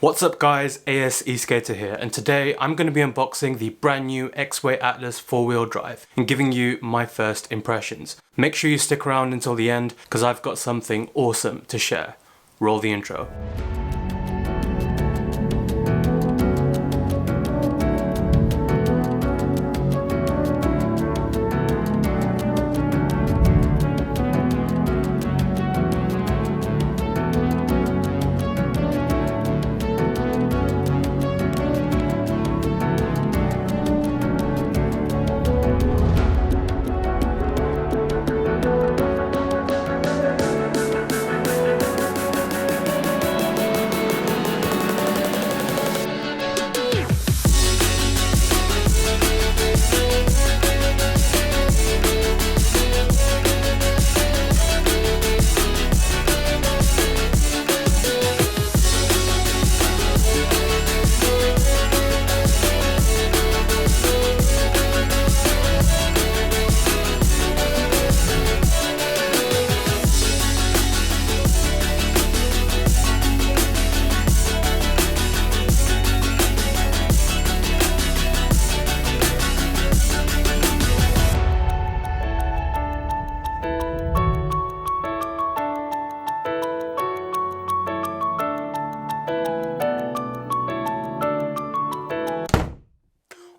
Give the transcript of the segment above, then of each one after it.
What's up guys, eSkater here, and today I'm going to be unboxing the brand new Exway Atlas 4-wheel drive and giving you my first impressions. Make sure you stick around until the end because I've got something awesome to share. Roll the intro.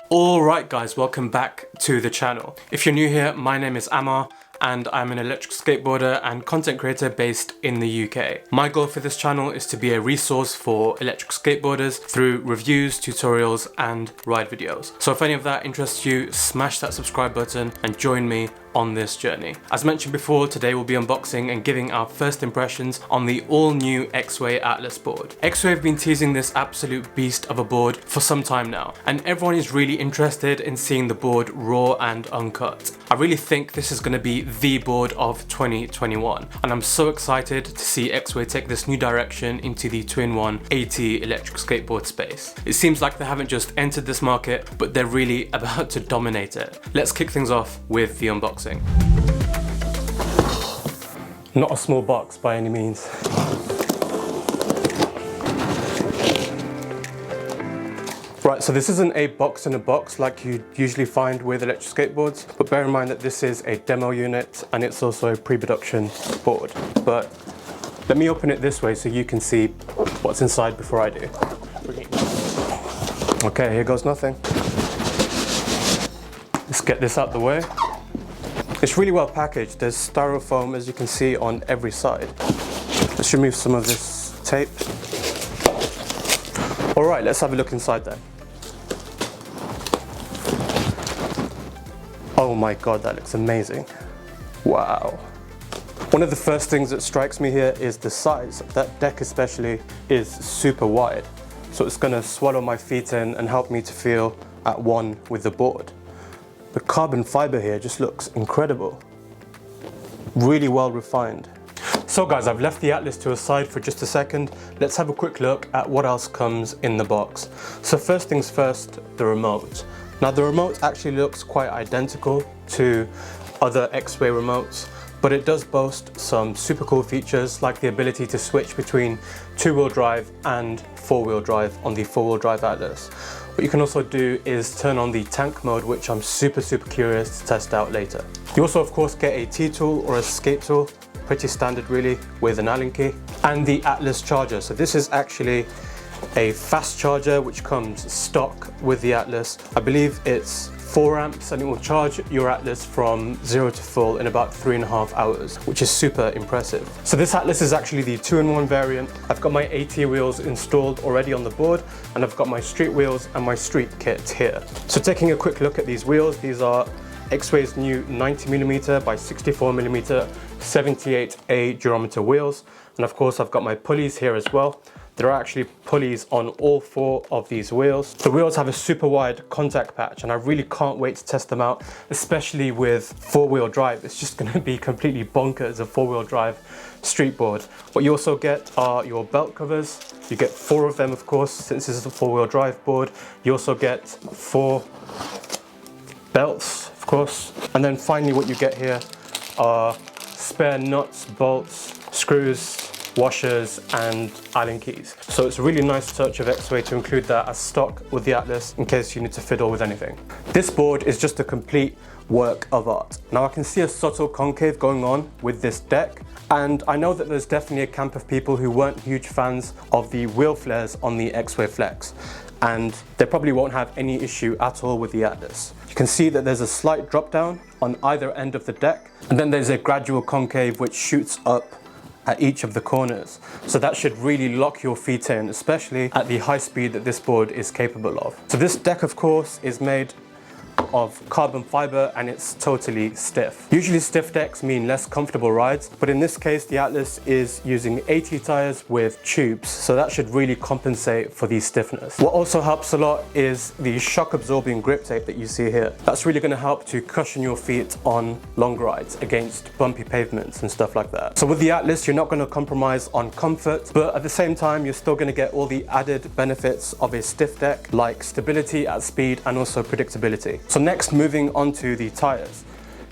Alright guys, welcome back to the channel. If you're new here, my name is AMMAR and I'm an electric skateboarder and content creator based in the UK. My goal for this channel is to be a resource for electric skateboarders through reviews, tutorials and ride videos. So if any of that interests you, smash that subscribe button and join me on this journey. As mentioned before, today we'll be unboxing and giving our first impressions on the all-new Exway Atlas board. Exway have been teasing this absolute beast of a board for some time now, and everyone is really interested in seeing the board raw and uncut. I really think this is going to be the board of 2021, and I'm so excited to see Exway take this new direction into the 2-in-1 AT electric skateboard space. It seems like they haven't just entered this market, but they're really about to dominate it. Let's kick things off with the unboxing. Not a small box by any means. Right, so this isn't a box in a box like you usually find with electric skateboards, but bear in mind that this is a demo unit and it's also a pre-production board. But let me open it this way so you can see what's inside before I do. Okay, here goes nothing. Let's get this out the way. It's really well packaged. There's styrofoam, as you can see, on every side. Let's remove some of this tape. All right, let's have a look inside then. Oh my God, that looks amazing. Wow. One of the first things that strikes me here is the size. That deck especially is super wide. So it's gonna swallow my feet in and help me to feel at one with the board. The carbon fiber here just looks incredible. Really well refined. So guys, I've left the Atlas to a side for just a second. Let's have a quick look at what else comes in the box. So first things first, the remote. Now the remote actually looks quite identical to other Exway remotes, but it does boast some super cool features like the ability to switch between 2-wheel drive and 4-wheel drive on the 4-wheel drive Atlas. What you can also do is turn on the tank mode, which I'm super curious to test out later. You also of course get a T-tool or a skate tool, pretty standard really, with an Allen key, and the Atlas charger. So this is actually a fast charger which comes stock with the Atlas. I believe it's 4 amps and it will charge your Atlas from 0 to full in about 3.5 hours, which is super impressive. So this Atlas is actually the 2-in-1 variant. I've got my AT wheels installed already on the board, and I've got my street wheels and my street kit here. So taking a quick look at these wheels, these are Exway's new 90mm by 64mm 78A durometer wheels, and of course I've got my pulleys here as well. There are actually pulleys on all 4 of these wheels. The wheels have a super wide contact patch and I really can't wait to test them out, especially with 4-wheel drive. It's just going to be completely bonkers, a 4-wheel drive street board. What you also get are your belt covers. You get 4 of them, of course, since this is a 4-wheel drive board. You also get 4 belts, of course. And then finally what you get here are spare nuts, bolts, screws, washers and Allen keys. So it's a really nice touch of Exway to include that as stock with the Atlas in case you need to fiddle with anything. This board is just a complete work of art. Now I can see a subtle concave going on with this deck, and I know that there's definitely a camp of people who weren't huge fans of the wheel flares on the Exway Flex, and they probably won't have any issue at all with the Atlas. You can see that there's a slight drop down on either end of the deck, and then there's a gradual concave which shoots up at each of the corners. So that should really lock your feet in, especially at the high speed that this board is capable of. So this deck, of course, is made of carbon fiber and it's totally stiff. Usually stiff decks mean less comfortable rides, but in this case the Atlas is using 80 tires with tubes, so that should really compensate for the stiffness. What also helps a lot is the shock absorbing grip tape that you see here. That's really going to help to cushion your feet on long rides against bumpy pavements and stuff like that. So with the Atlas you're not going to compromise on comfort, but at the same time you're still going to get all the added benefits of a stiff deck, like stability at speed and also predictability. So next, moving on to the tires.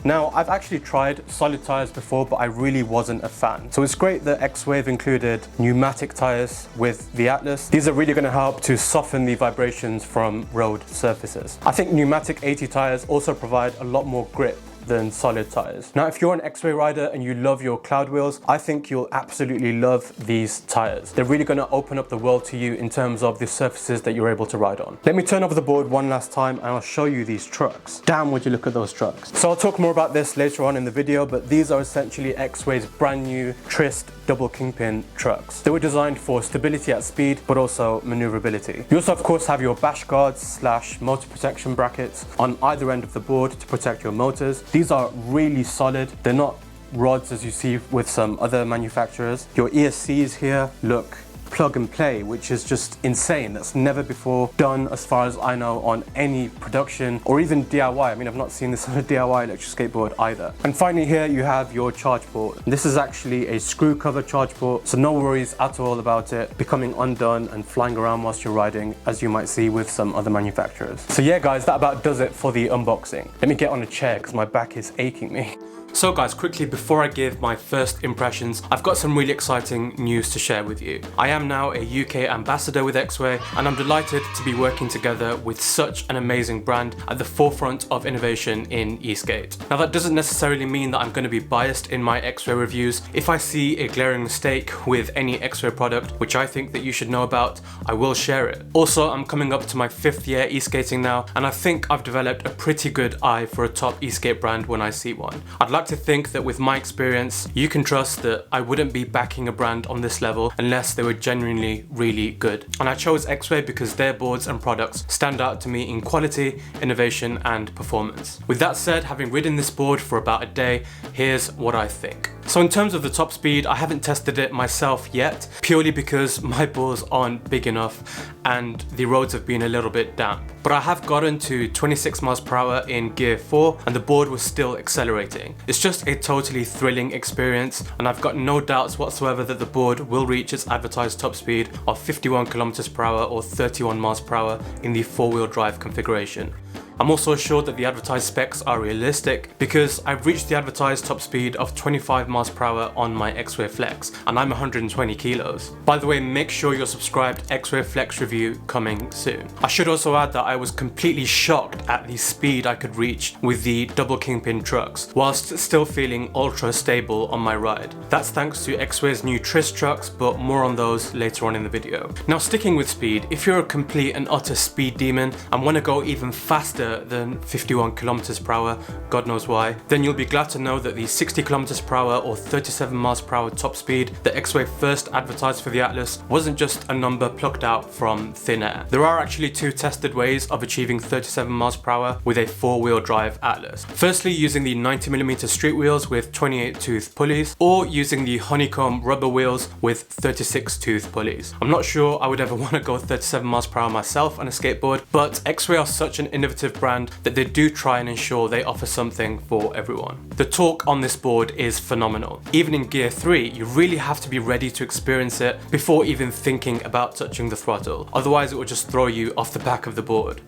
Now, I've actually tried solid tires before, but I really wasn't a fan. So it's great that Exway have included pneumatic tires with the Atlas. These are really going to help to soften the vibrations from road surfaces. I think pneumatic 80 tires also provide a lot more grip than solid tires. Now, if you're an Exway rider and you love your cloud wheels, I think you'll absolutely love these tires. They're really going to open up the world to you in terms of the surfaces that you're able to ride on. Let me turn over the board one last time and I'll show you these trucks. Damn, would you look at those trucks. So I'll talk more about this later on in the video, but these are essentially Exway's brand new Trist double kingpin trucks. They were designed for stability at speed, but also maneuverability. You also of course have your bash guards / motor protection brackets on either end of the board to protect your motors. These are really solid. They're not rods as you see with some other manufacturers. Your ESCs here look plug and play, which is just insane. That's never before done as far as I know on any production or even DIY. I mean, I've not seen this on a DIY electric skateboard either. And finally here you have your charge port. This is actually a screw cover charge port, so no worries at all about it becoming undone and flying around whilst you're riding, as you might see with some other manufacturers. So yeah guys, that about does it for the unboxing. Let me get on a chair because my back is aching me. So guys, quickly before I give my first impressions, I've got some really exciting news to share with you. I am now a UK ambassador with Exway, and I'm delighted to be working together with such an amazing brand at the forefront of innovation in eSkate. Now that doesn't necessarily mean that I'm going to be biased in my Exway reviews. If I see a glaring mistake with any Exway product which I think that you should know about, I will share it. Also, I'm coming up to my 5th year eSkating now, and I think I've developed a pretty good eye for a top eSkate brand when I see one. I'd like to think that with my experience, you can trust that I wouldn't be backing a brand on this level unless they were genuinely really good. And I chose Exway because their boards and products stand out to me in quality, innovation and performance. With that said, having ridden this board for about a day, here's what I think. So in terms of the top speed, I haven't tested it myself yet, purely because my balls aren't big enough and the roads have been a little bit damp. But I have gotten to 26 miles per hour in gear 4 and the board was still accelerating. It's just a totally thrilling experience, and I've got no doubts whatsoever that the board will reach its advertised top speed of 51 kilometers per hour or 31 miles per hour in the 4-wheel drive configuration. I'm also assured that the advertised specs are realistic because I've reached the advertised top speed of 25 miles per hour on my Exway Flex, and I'm 120 kilos. By the way, make sure you're subscribed. Exway Flex review coming soon. I should also add that I was completely shocked at the speed I could reach with the double kingpin trucks, whilst still feeling ultra stable on my ride. That's thanks to Exway's new Trist trucks, but more on those later on in the video. Now, sticking with speed, if you're a complete and utter speed demon and want to go even faster than 51 kilometers per hour, God knows why, then you'll be glad to know that the 60 kilometers per hour or 37 miles per hour top speed that Exway first advertised for the Atlas wasn't just a number plucked out from thin air. There are actually 2 tested ways of achieving 37 miles per hour with a 4-wheel drive Atlas. Firstly, using the 90mm street wheels with 28 tooth pulleys, or using the honeycomb rubber wheels with 36 tooth pulleys. I'm not sure I would ever want to go 37 miles per hour myself on a skateboard, but Exway are such an innovative brand that they do try and ensure they offer something for everyone. The torque on this board is phenomenal. Even in gear 3, you really have to be ready to experience it before even thinking about touching the throttle, otherwise it will just throw you off the back of the board.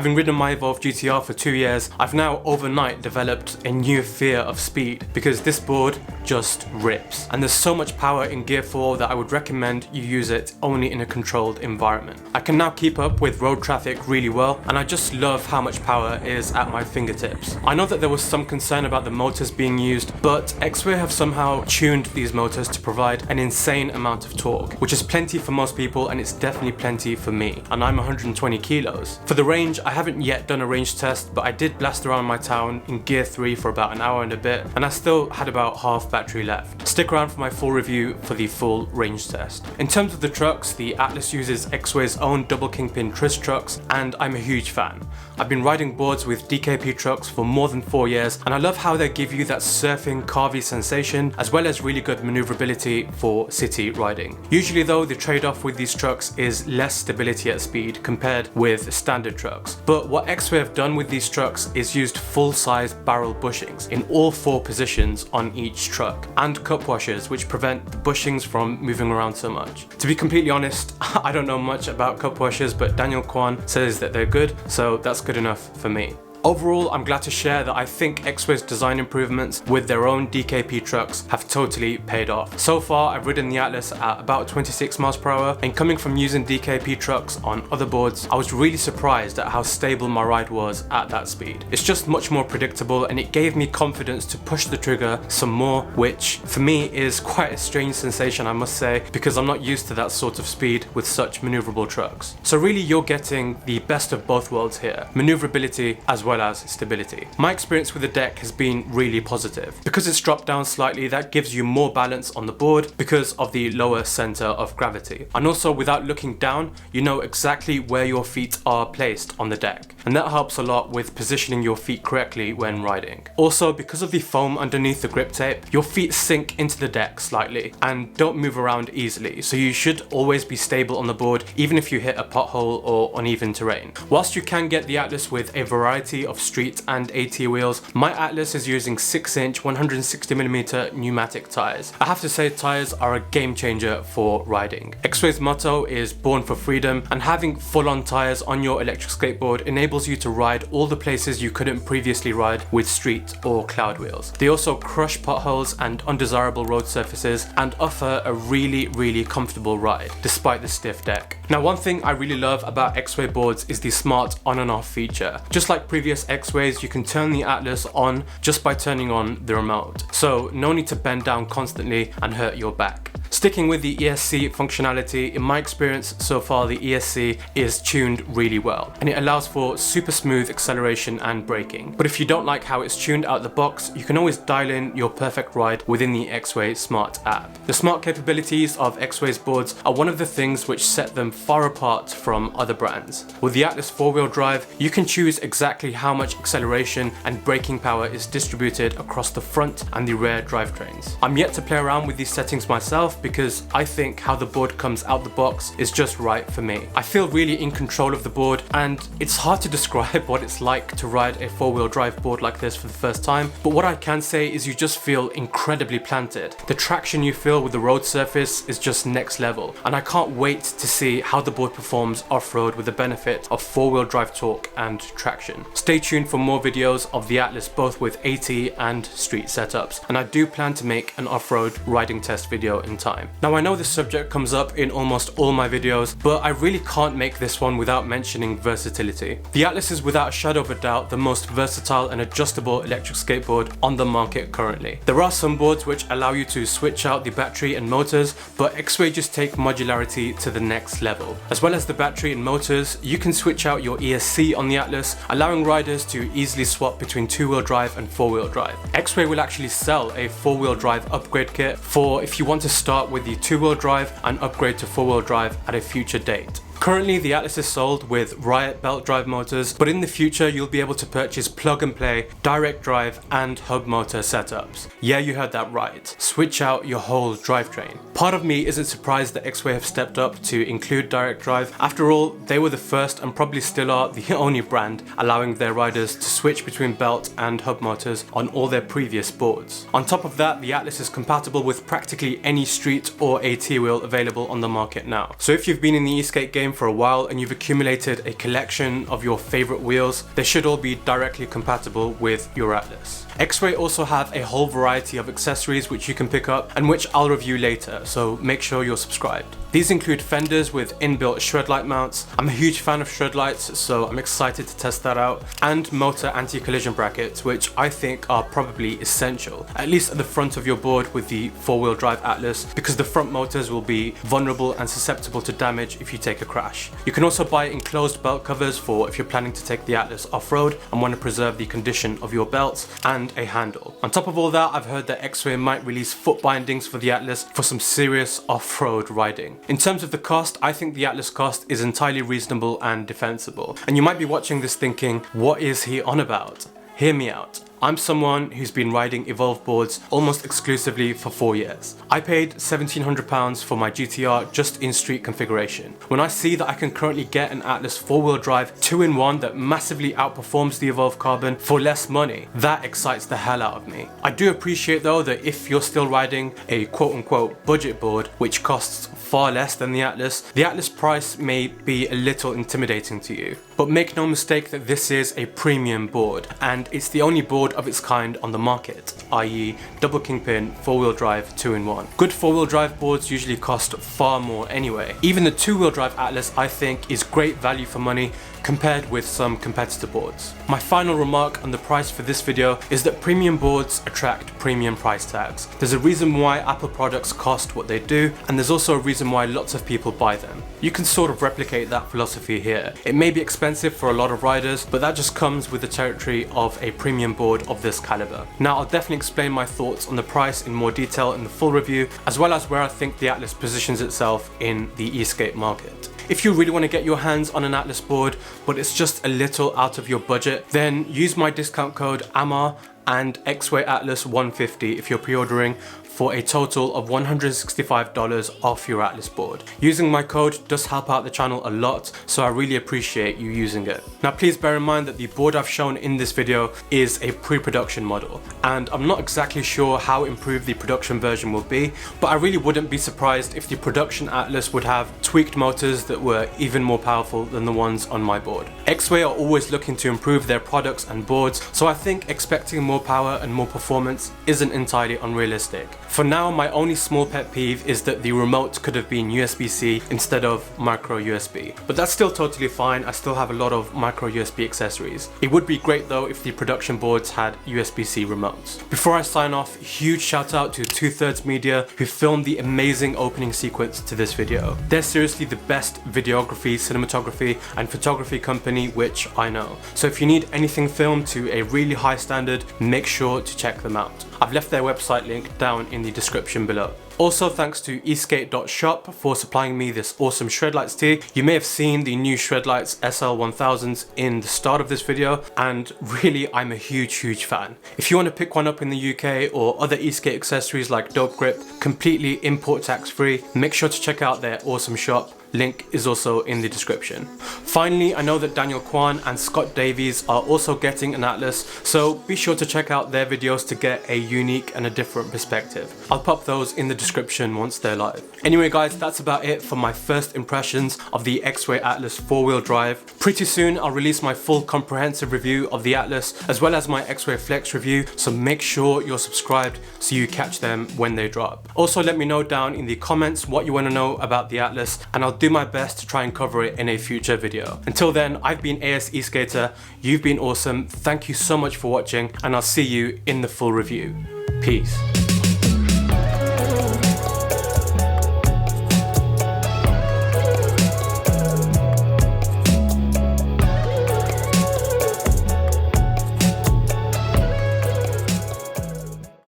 Having ridden my Evolve GTR for 2 years, I've now overnight developed a new fear of speed because this board just rips. And there's so much power in Gear 4 that I would recommend you use it only in a controlled environment. I can now keep up with road traffic really well, and I just love how much power is at my fingertips. I know that there was some concern about the motors being used, but Exway have somehow tuned these motors to provide an insane amount of torque, which is plenty for most people, and it's definitely plenty for me, and I'm 120 kilos. For the range, I haven't yet done a range test, but I did blast around my town in Gear 3 for about an hour and a bit, and I still had about half battery left. Stick around for my full review for the full range test. In terms of the trucks, the Atlas uses Exway's own double kingpin twist trucks, and I'm a huge fan. I've been riding boards with DKP trucks for more than 4 years, and I love how they give you that surfing carvy sensation as well as really good maneuverability for city riding. Usually though, the trade-off with these trucks is less stability at speed compared with standard trucks. But what Exway have done with these trucks is used full-size barrel bushings in all 4 positions on each truck, and cup washers which prevent the bushings from moving around so much. To be completely honest, I don't know much about cup washers, but DKWAN says that they're good, so that's good enough for me. Overall, I'm glad to share that I think Exway's design improvements with their own DKP trucks have totally paid off. So far, I've ridden the Atlas at about 26 miles per hour, and coming from using DKP trucks on other boards, I was really surprised at how stable my ride was at that speed. It's just much more predictable, and it gave me confidence to push the trigger some more, which for me is quite a strange sensation, I must say, because I'm not used to that sort of speed with such maneuverable trucks. So really, you're getting the best of both worlds here, maneuverability as well as stability. My experience with the deck has been really positive. Because it's dropped down slightly, that gives you more balance on the board because of the lower center of gravity. And also, without looking down, you know exactly where your feet are placed on the deck. And that helps a lot with positioning your feet correctly when riding. Also, because of the foam underneath the grip tape, your feet sink into the deck slightly and don't move around easily. So you should always be stable on the board, even if you hit a pothole or uneven terrain. Whilst you can get the Atlas with a variety of street and AT wheels, my Atlas is using 6-inch 160mm pneumatic tires. I have to say, tires are a game changer for riding. Exway's motto is born for freedom, and having full-on tires on your electric skateboard enables you to ride all the places you couldn't previously ride with street or cloud wheels. They also crush potholes and undesirable road surfaces and offer a really comfortable ride despite the stiff deck. Now, one thing I really love about Exway boards is the smart on and off feature. Just like previous Exways, you can turn the Atlas on just by turning on the remote, so no need to bend down constantly and hurt your back. Sticking with the ESC functionality, in my experience so far, the ESC is tuned really well, and it allows for super smooth acceleration and braking. But if you don't like how it's tuned out the box, you can always dial in your perfect ride within the Exway Smart app. The smart capabilities of Exway's boards are one of the things which set them far apart from other brands. With the Atlas 4-wheel drive, you can choose exactly how much acceleration and braking power is distributed across the front and the rear drivetrains. I'm yet to play around with these settings myself because I think how the board comes out the box is just right for me. I feel really in control of the board, and it's hard to describe what it's like to ride a 4-wheel drive board like this for the first time, but what I can say is you just feel incredibly planted. The traction you feel with the road surface is just next level, and I can't wait to see how the board performs off-road with the benefit of 4-wheel drive torque and traction. Stay tuned for more videos of the Atlas, both with AT and street setups, and I do plan to make an off-road riding test video in time. Now, I know this subject comes up in almost all my videos, but I really can't make this one without mentioning versatility. The Atlas is without a shadow of a doubt the most versatile and adjustable electric skateboard on the market currently. There are some boards which allow you to switch out the battery and motors, but Exway just take modularity to the next level. As well as the battery and motors, you can switch out your ESC on the Atlas, allowing riders to easily swap between 2-wheel drive and 4-wheel drive. Exway will actually sell a 4-wheel drive upgrade kit for if you want to start with the 2-wheel drive and upgrade to 4-wheel drive at a future date. Currently, the Atlas is sold with Riot belt drive motors, but in the future you'll be able to purchase plug and play, direct drive and hub motor setups. Yeah, you heard that right. Switch out your whole drivetrain. Part of me isn't surprised that Exway have stepped up to include direct drive. After all, they were the first and probably still are the only brand allowing their riders to switch between belt and hub motors on all their previous boards. On top of that, the Atlas is compatible with practically any street or AT wheel available on the market now. So if you've been in the eSkate game for a while and you've accumulated a collection of your favorite wheels, they should all be directly compatible with your Atlas. Exway also have a whole variety of accessories which you can pick up and which I'll review later, so make sure you're subscribed. These include fenders with inbuilt shred light mounts. I'm a huge fan of shred lights, so I'm excited to test that out, and motor anti-collision brackets, which I think are probably essential, at least at the front of your board with the four-wheel drive Atlas, because the front motors will be vulnerable and susceptible to damage if you take a crash. You can also buy enclosed belt covers for if you're planning to take the Atlas off-road and want to preserve the condition of your belts, and a handle. On top of all that, I've heard that Exway might release foot bindings for the Atlas for some serious off-road riding. In terms of the cost, I think the Atlas cost is entirely reasonable and defensible. And you might be watching this thinking, what is he on about? Hear me out. I'm someone who's been riding Evolve boards almost exclusively for 4 years. I paid £1,700 for my GTR just in street configuration. When I see that I can currently get an Atlas 4-wheel drive 2-in-1 that massively outperforms the Evolve Carbon for less money, that excites the hell out of me. I do appreciate though that if you're still riding a quote-unquote budget board, which costs far less than the Atlas price may be a little intimidating to you. But make no mistake that this is a premium board, and it's the only board of its kind on the market, i.e. double kingpin 4-wheel drive 2-in-1. Good 4-wheel drive boards usually cost far more anyway. Even the 2-wheel drive Atlas I think is great value for money compared with some competitor boards. My final remark on the price for this video is that premium boards attract premium price tags. There's a reason why Apple products cost what they do, and there's also a reason why lots of people buy them. You can sort of replicate that philosophy here. It may be expensive for a lot of riders, but that just comes with the territory of a premium board of this caliber. Now I'll definitely explain my thoughts on the price in more detail in the full review, as well as where I think the Atlas positions itself in the e-skate market. If you really want to get your hands on an Atlas board, but it's just a little out of your budget, then use my discount code AMMAR and Exway Atlas 150 if you're pre-ordering, for a total of $165 off your Atlas board. Using my code does help out the channel a lot, so I really appreciate you using it. Now please bear in mind that the board I've shown in this video is a pre-production model, and I'm not exactly sure how improved the production version will be, but I really wouldn't be surprised if the production Atlas would have tweaked motors that were even more powerful than the ones on my board. Exway are always looking to improve their products and boards, so I think expecting more power and more performance isn't entirely unrealistic. For now, my only small pet peeve is that the remote could have been USB-C instead of micro USB, but that's still totally fine. I still have a lot of micro USB accessories. It would be great though if the production boards had USB-C remotes. Before I sign off, huge shout out to TwoThirdsMedia who filmed the amazing opening sequence to this video. They're seriously the best videography, cinematography and photography company which I know. So if you need anything filmed to a really high standard, make sure to check them out. I've left their website link down in the description below. Also thanks to eSkate.shop for supplying me this awesome Shredlights tee. You may have seen the new Shredlights SL1000s in the start of this video, and really I'm a huge fan. If you want to pick one up in the UK or other eSkate accessories like Dope Grip, completely import tax free, make sure to check out their awesome shop. Link is also in the description. Finally, I know that DKWAN and Scott Davies are also getting an Atlas, so be sure to check out their videos to get a unique and a different perspective. I'll pop those in the description once they're live. Anyway guys, that's about it for my first impressions of the Exway Atlas 4-wheel drive. Pretty soon I'll release my full comprehensive review of the Atlas as well as my Exway Flex review, so make sure you're subscribed so you catch them when they drop. Also let me know down in the comments what you want to know about the Atlas, and I'll do my best to try and cover it in a future video. Until then, I've been AS eSkater, you've been awesome, thank you so much for watching, and I'll see you in the full review. Peace.